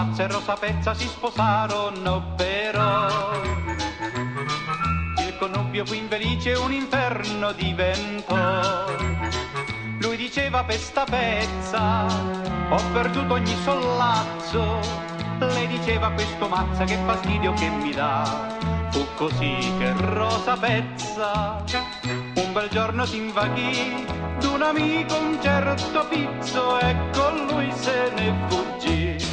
Mazza e Rosa Pezza si sposarono, però il connubio fu infelice e un inferno diventò. Lui diceva per sta pezza ho perduto ogni sollazzo, lei diceva questo Mazza che fastidio che mi dà. Fu così che Rosa Pezza un bel giorno si invaghì d'un amico un certo Pizzo e con lui se ne fuggì.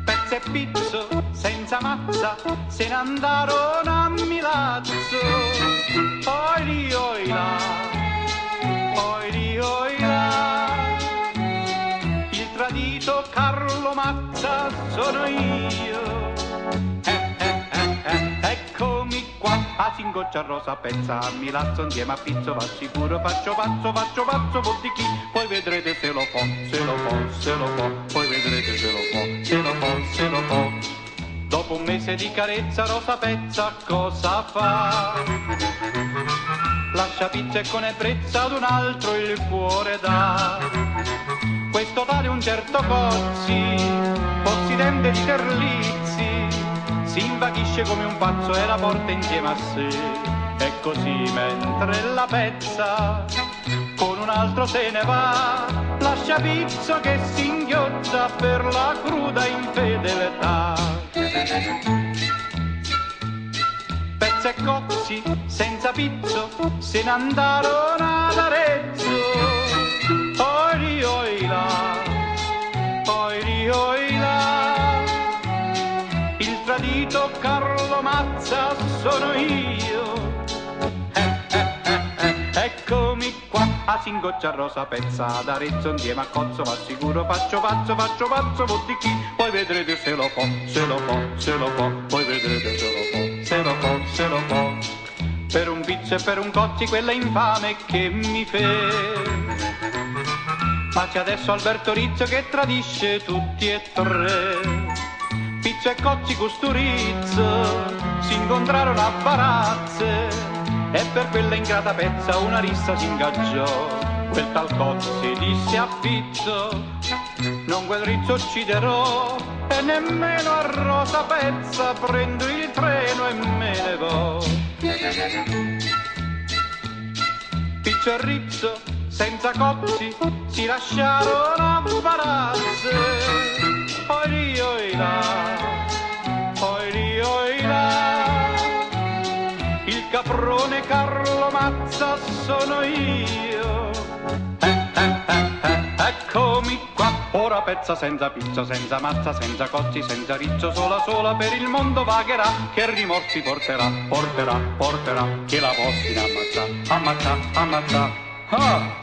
Pezza e Pizzo senza Mazza se ne andarono a Milazzo. Oi lì, oi là, oi lì, oi là. Il tradito Carlo Mazza sono io. Eccomi qua, a Singoccia Rosa Pezza, a Milazzo insieme a Pizzo va sicuro. Faccio pazzo, bottichi, poi vedrete se lo può, se lo può, se lo può. Poi vedrete se lo può, se lo può, se lo può. Dopo un mese di carezza Rosa Pezza cosa fa? Lascia Pizzo e con ebbrezza ad un altro il cuore dà. Questo tale un certo Cozzi, possidente di Terlizzi, si invaghisce come un pazzo e la porta insieme a sé. E così mentre la Pezza con un altro se ne va, lascia Pizzo che si inghiozza per la cruda infedeltà. Pezza e Cozzi senza Pizzo se ne andarono ad Arezzo. Oi lì, oi là, oi lì, oi là. Il tradito Carlo Mazza sono io. Eccomi qua, a Singoccia Rosa Pezza, ad Arezzo insieme a Cozzo va sicuro. Faccio pazzo, bottichi, poi vedrete se lo può, se lo può, se lo può. Poi vedrete se lo può, se lo può, se lo può. Per un Pizzo e per un Cozzi quella infame che mi fe. Ma c'è adesso Alberto Rizzo che tradisce tutti e tre. Pizzo e Cozzi Custurizzo si incontrarono a Varazze e per quella ingrata Pezza una rissa si ingaggiò. Quel tal Cozzi disse a Pizzo: non quel Rizzo ucciderò e nemmeno a Rosa Pezza prendo il treno e me ne vo. Pizzo e Rizzo senza Cozzi si lasciarono a Varazze. Oi lì, oi là, oi lì, oi là. Il caprone Carlo Mazza sono io. Eccomi qua, ora Pezza senza Pizzo, senza Mazza, senza Cozzi, senza Rizzo, sola per il mondo vagherà, che rimorsi porterà, che la postina ammazza. Ah!